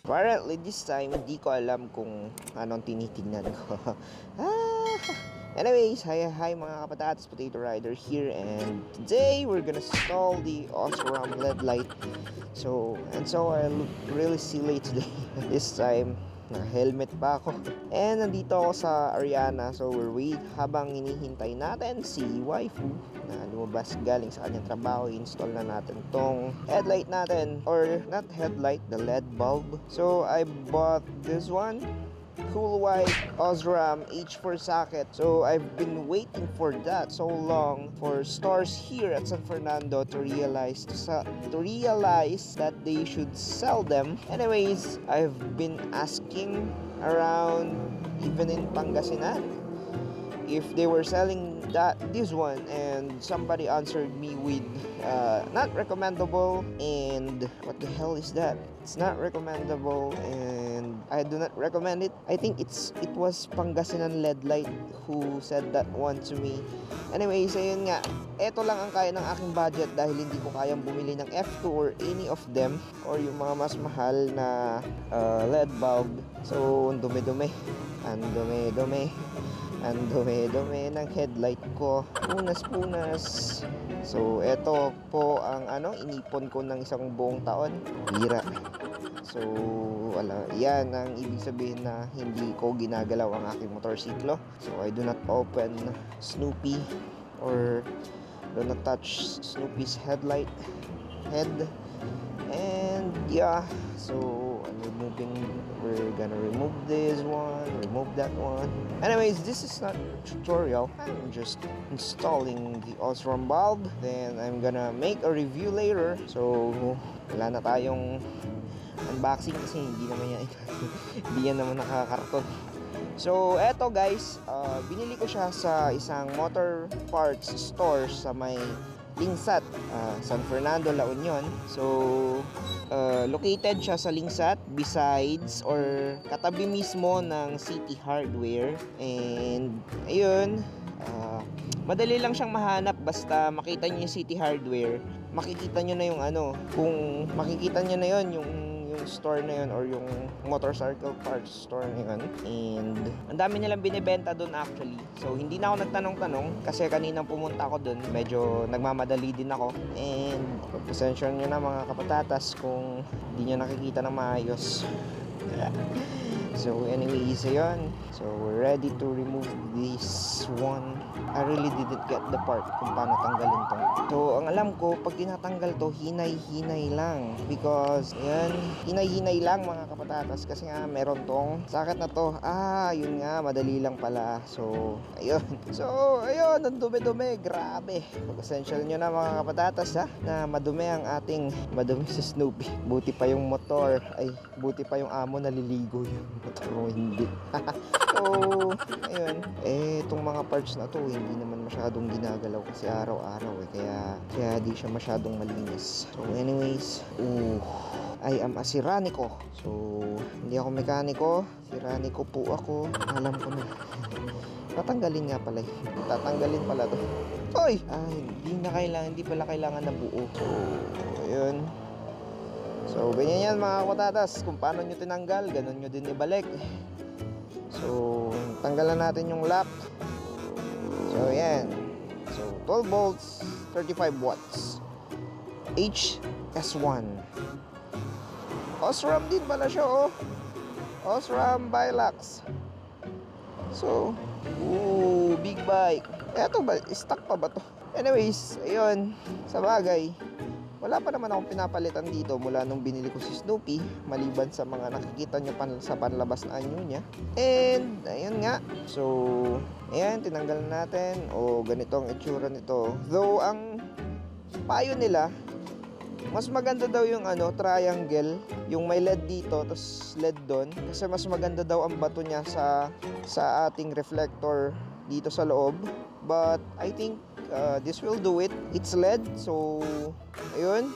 Apparently this time, hindi ko alam kung anong tinitignan ko. Anyways, hi mga kapatatas, Potato Rider here, and today we're gonna install the Osram LED light. So I look really silly today. This time, naka-helmet pa ako. And nandito ako sa Ariana, so we're wait habang hinihintay natin si waifu na lumabas galing sa kanyang trabaho. Install na natin tong headlight natin, or not headlight, the LED bulb. So I bought this one, cool white Osram H4 socket. So I've been waiting for that so long for stores here at San Fernando to realize that they should sell them. Anyways, I've been asking around even in Pangasinan if they were selling this one, and somebody answered me with not recommendable, and what the hell is that? It's not recommendable and I do not recommend it. I think it was Pangasinan LED light who said that one to me. Anyways, ayun nga, eto lang ang kaya ng aking budget dahil hindi ko kayang bumili ng F2 or any of them or yung mga mas mahal na LED bulb. So ang dumi-dumi ng headlight ko, punas. So eto po ang inipon ko ng isang buong taon, bira. So wala, yan ang ibig sabihin na hindi ko ginagalaw ang aking motorsiklo. So I do not open Snoopy or do not touch Snoopy's head. And yeah, so we're gonna remove this one, remove that one. Anyways, this is not a tutorial. I'm just installing the Osram bulb. Then I'm gonna make a review later. So wala na tayong unboxing kasi hindi yan naman nakakarton. So eto guys, binili ko siya sa isang motor parts store sa may Lingsat, San Fernando, La Union. So located siya sa Lingsat, besides or katabi mismo ng City Hardware. And ayun, madali lang siyang mahanap, basta makita niyo yung City Hardware, makikita niyo na yung kung makikita niyo na yon yung store na yun or yung motorcycle parts store na yun. And ang dami nilang binibenta doon actually. So hindi na ako nagtanong-tanong kasi kaninang pumunta ako doon, medyo nagmamadali din ako. And pasensya nyo na mga kapatatas kung hindi nyo nakikita ng maayos. So anyways, ayun. So we're ready to remove this one. I really didn't get the part kung paano tanggalin tong. So ang alam ko, pag tinatanggal to, hinay-hinay lang. Because ayan, hinay-hinay lang mga kapatatas. Kasi nga meron tong sakit na to. Yun nga, madali lang pala. So ayun. So ayun, ang dumi-dumi. Grabe. Pag-essential nyo na mga kapatatas na madumi ang ating madumi si Snoopy. Buti pa yung motor. Buti pa yung amo naliligo yung motor mo, hindi. So ayun, itong mga parts na to hindi naman masyadong ginagalaw kasi araw-araw kaya di siya masyadong malinis. So anyways, I am a siraniko. So hindi ako mekaniko, siraniko po ako. Alam ko na. Tatanggalin nga pala. Tatanggalin pala to. Hindi pala kailangan na buo. So ayun. So ganyan yan mga kapatatas. Kung paano nyo tinanggal, ganun nyo din ibalik. So tanggalan natin yung lock. So yan. So 12 volts, 35 watts, HS1. Osram din pala siya, Osram Bilax. So big bike. Eto ba, stock pa ba to? Anyways, ayun, sa bagay, wala pa naman akong pinapalitan dito mula nung binili ko si Snoopy, maliban sa mga nakikita nyo sa panlabas na anyo niya. And ayun nga, so ayan, tinanggal natin. Ganito ang itsura nito. Though ang payo nila, mas maganda daw yung triangle, yung may LED dito tapos LED doon, kasi mas maganda daw ang bato niya sa ating reflector dito sa loob. But I think this will do it. It's LED, so ayun,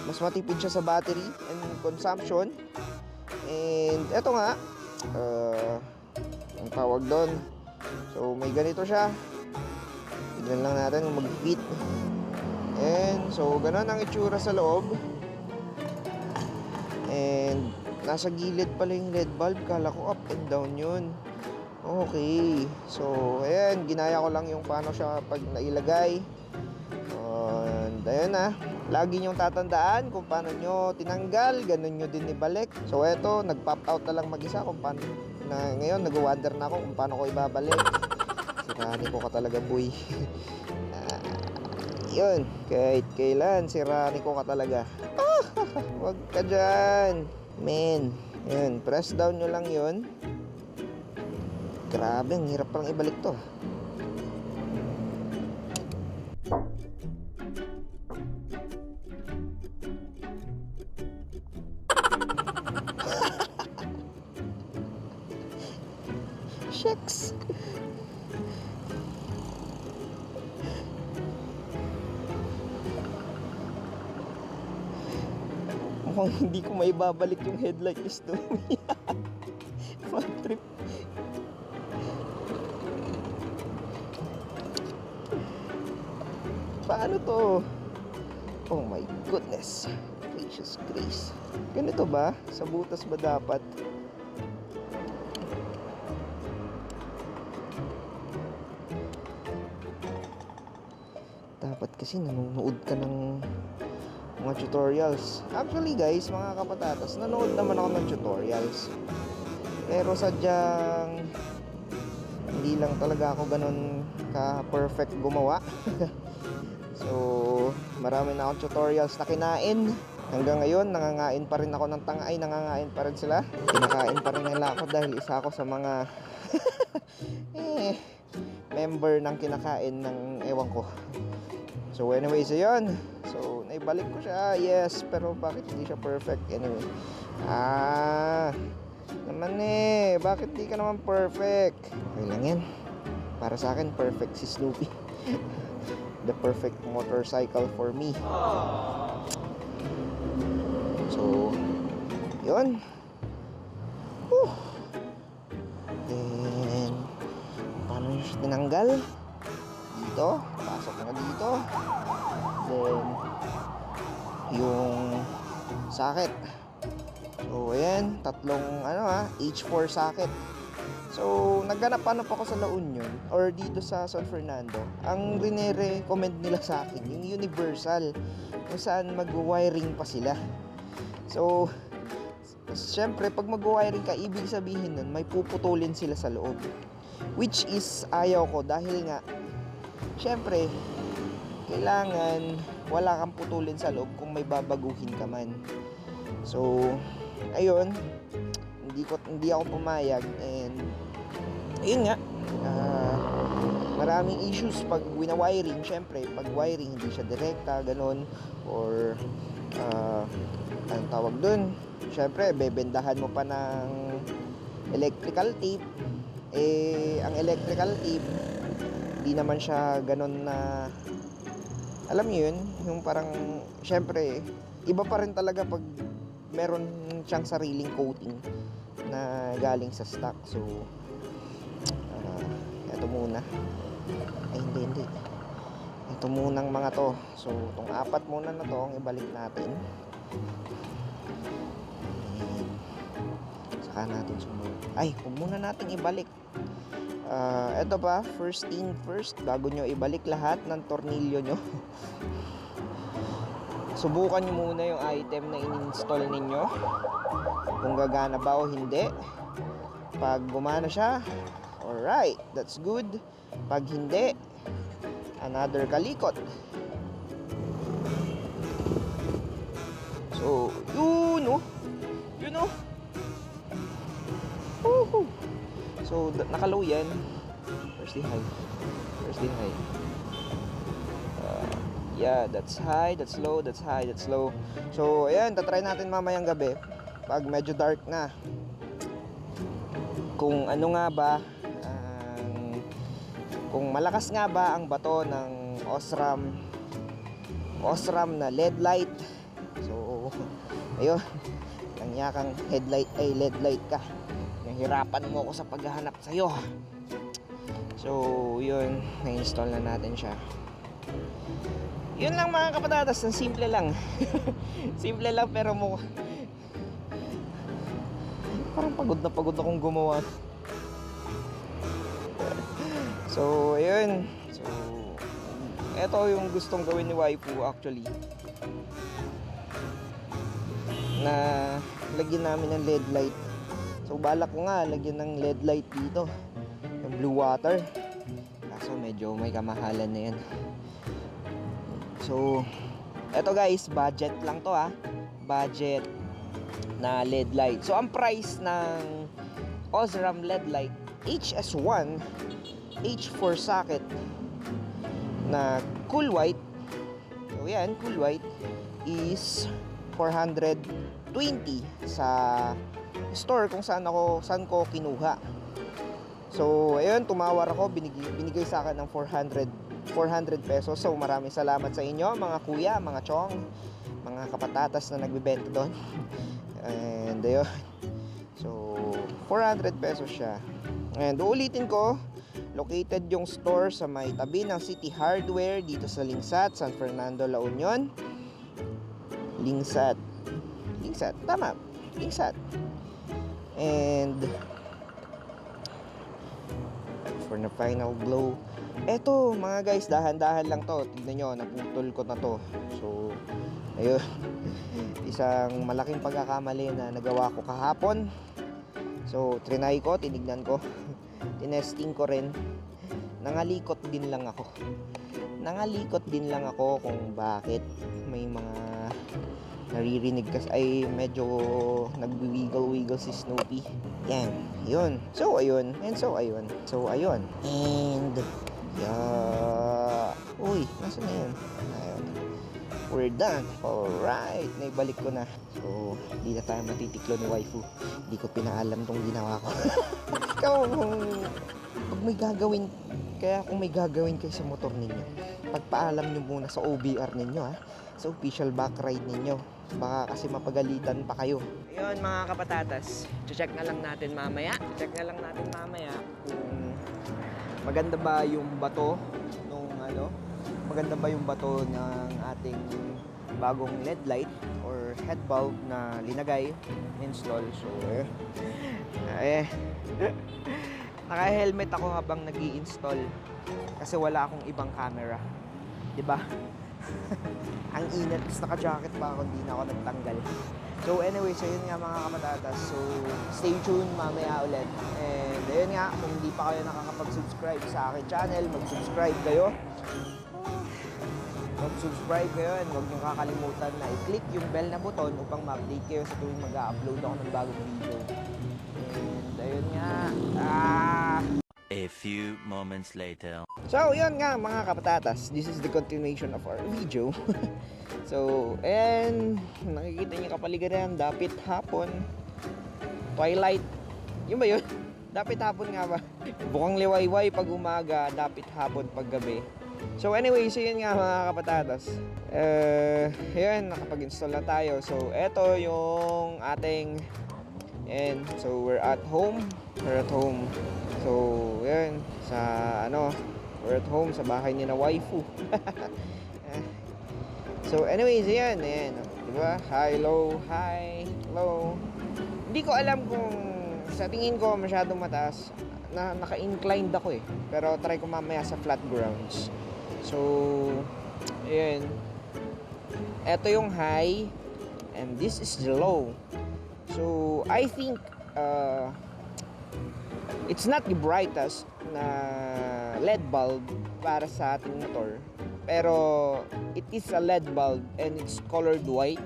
mas matipid siya sa battery and consumption. And eto nga, ang tawag doon, so may ganito siya. Tignan lang natin kung mag-fit. And so ganun ang itsura sa loob. And nasa gilid pala yung LED bulb. Kala ko up and down yun. Okay. So, ayan. Ginaya ko lang yung paano siya pag nailagay. And, ayan na. Lagi nyong tatandaan kung paano nyo tinanggal. Ganun nyo din ibalik. So, eto. Nag-pop out na lang mag-isa kung paano. Ngayon, nag-wonder na ako kung paano ko ibabalik. Sirani ko ka talaga, boy. Yun. Kahit kailan, sirani ko ka talaga. Wag ka dyan. Men. Yun. Press down nyo lang yun. Grabe, ang hirap palang ibalik to. Shucks. Mukhang hindi ko maibabalik yung headlight ni Snowy. Bad trip. Paano to? Oh my goodness. Gracious grace. Ganito ba? Sa butas ba dapat? Dapat kasi nanonood ka ng mga tutorials. Actually guys, mga kapatatas, nanood naman ako ng tutorials. Pero sadyang hindi lang talaga ako ganun ka-perfect gumawa. So, marami na akong tutorials na kinain. Hanggang ngayon, nangangain pa rin ako ng tangay. Nangangain pa rin sila. Kinakain pa rin nila ako dahil isa ako sa mga member ng kinakain ng ewan ko. So anyways, ayun. So, naibalik ko siya. Yes, pero bakit hindi siya perfect? Anyway. Naman bakit di ka naman perfect? Okay lang yan. Para sa akin, perfect si Snoopy. The perfect motorcycle for me. So, yun. Then, paano nyo siya tinanggal? Dito, pasok na dito. Then, yung socket. So, ayan, tatlong H4 socket. So, nagganap-anap ako sa La Union or dito sa San Fernando. Ang rine-recommend nila sa akin, yung universal, kung saan mag-wiring pa sila. So, syempre, pag mag-wiring ka, ibig sabihin nun, may puputulin sila sa loob. Which is, ayaw ko dahil nga, syempre, kailangan wala kang putulin sa loob kung may babaguhin ka man. So, ayun, hindi ako pumayag and ayun nga, maraming issues pag wina-wiring. Syempre, pag wiring hindi siya direkta, ganun, or anong tawag dun, syempre, bebendahan mo pa ng electrical tape. Ang electrical tape, di naman siya ganun na, alam niyo yun, yung parang, syempre, iba pa rin talaga pag meron siyang sariling coating na galing sa stock. So, ito muna. Ay, hindi. Ito munang mga to. So, itong apat muna na to, ang ibalik natin. And, saka natin sumunod. Ay, huwag muna natin ibalik. Ito pa, first thing first, bago nyo ibalik lahat ng tornilyo nyo. Subukan nyo muna yung item na in-install ninyo. Kung gagana ba o hindi. Pag gumana siya, alright, that's good. Pag hindi, another kalikot. So, yun oh. Woohoo! So, nakalow yan. Where's the high? Yeah, that's high, that's low, that's high, that's low. So, ayan, tatry natin mamayang gabi pag medyo dark na. Kung ano nga ba, kung malakas nga ba ang bato ng Osram na LED light. So, ayun, nangyakang LED light ka. Nahirapan mo ako sa paghahanap sa'yo. So, yun, na-install na natin siya. Yun lang mga kapatatas, simple lang. Simple lang pero Parang pagod na akong gumawa. So, ayun. So, ito yung gustong gawin ni waifu actually. Na lagyan namin ng LED light. So, balak ko nga lagyan ng LED light dito. Yung blue water. Kaso medyo may kamahalan na yan. So, eto guys, budget lang to ha. Budget na LED light. So, ang price ng Osram LED light HS1 H4 socket na cool white. So yan, cool white is 420 sa store kung saan ko kinuha. So ayun, tumawar ako, binigay sa akin ng 400 pesos. So maraming salamat sa inyo mga kuya, mga chong, mga kapatatas na nagbebenta doon. And ayun. So 400 pesos siya. And uulitin ko, located yung store sa may tabi ng City Hardware dito sa Lingsat, San Fernando, La Union. Lingsat, tama, Lingsat. And for the final blow, eto mga guys, dahan-dahan lang to. Tignan nyo, naputol ko na to. So ayun, isang malaking pagkakamali na nagawa ko kahapon. So trinay ko, tinignan ko, tinesting ko rin. Nangalikot din lang ako kung bakit may mga naririnig kasi ay medyo nagwi-wiggle si Snoopy. Yan, yun. So ayun. And yeah. Uy, nasa na yun? Ayun. We're done. Alright, naibalik ko na. So, hindi na tayo matitiklo ni waifu. Hindi ko pinaalam tong ginawa ko. Ikaw, kung may gagawin kayo sa motor ninyo, pagpaalam nyo muna sa OBR ninyo ha, sa official back ride ninyo. Baka kasi mapagalitan pa kayo. Ayun mga kapatatas, check na lang natin mamaya kung maganda ba yung bato ng ating bagong LED light or headbulb na linagay, install. So naka-helmet ako habang nag-i-install kasi wala akong ibang camera, 'di ba? Ang init, naka-jacket pa ako, hindi na ako nagtanggal. So anyway, so yun nga mga kapatatas. So stay tuned mamaya ulit. And ayun nga, kung hindi pa kayo nakakapag-subscribe sa akin channel, mag-subscribe kayo and huwag niyong kakalimutan na i-click yung bell na button upang ma-update kayo sa tuwing mag-upload ako ng bagong video. And ayun nga, A few moments later. so yun nga mga kapatatas, this is the continuation of our video. So, and nakikita niyo kapaligiran, dapit hapon, twilight, yun ba yun? Dapit hapon nga ba? Bukang liwayway pag umaga, dapit hapon pag gabi. So anyway, so yun nga mga kapatatas. Yun, nakapag-install na tayo. So eto yung ating, and so we're at home. So yun, we're at home sa bahay ni na waifu. So anyways, ayan, diba? High, low. Hindi ko alam kung sa tingin ko masyadong mataas. Naka-inclined ako eh. Pero try ko mamaya sa flat grounds. So, ayan. Ito yung high and this is the low. So, I think it's not the brightest na LED bulb para sa ating motor. Pero it is a LED bulb and it's colored white.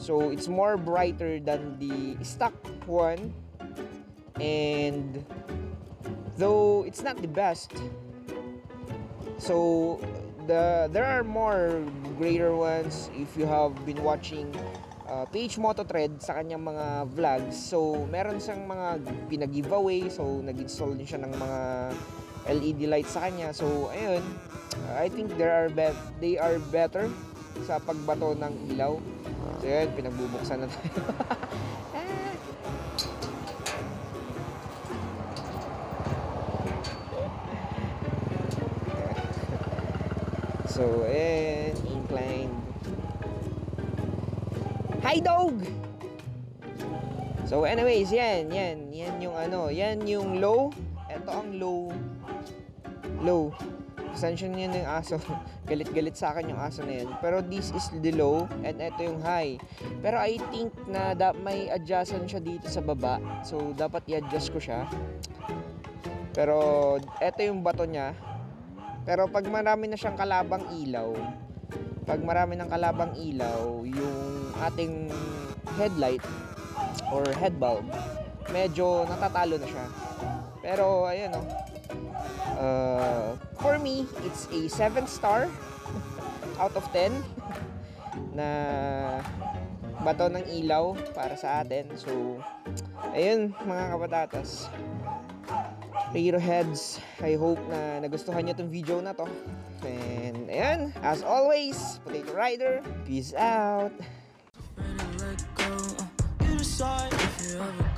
So it's more brighter than the stock one. And though it's not the best, so there are more greater ones. If you have been watching PH Motothread sa kanyang mga vlogs, so meron siyang mga pinag-giveaway. So nag-install din siya ng mga LED lights sa kanya. So ayun, I think they are better sa pagbato ng ilaw. So yun, pinagbubuksan na tayo. So inclined. Hi dog! So anyways, yan yung ano, yan yung low. Ito ang low. Pasensya niyo yung aso. Galit-galit sa akin yung aso na yan. Pero this is the low and ito yung high. Pero I think na may adjustment siya dito sa baba. So dapat i-adjust ko siya. Pero ito yung bato niya. Pero pag marami na siyang kalabang ilaw, yung ating headlight or headbulb, medyo natatalo na siya. Pero ayan oh. For me, it's a 7 star out of 10 na bato ng ilaw para sa atin. So, ayun mga kapatatas. Hero heads, I hope na nagustuhan nyo itong video na to. And ayan, as always, Potato Rider, peace out! You decide if you ever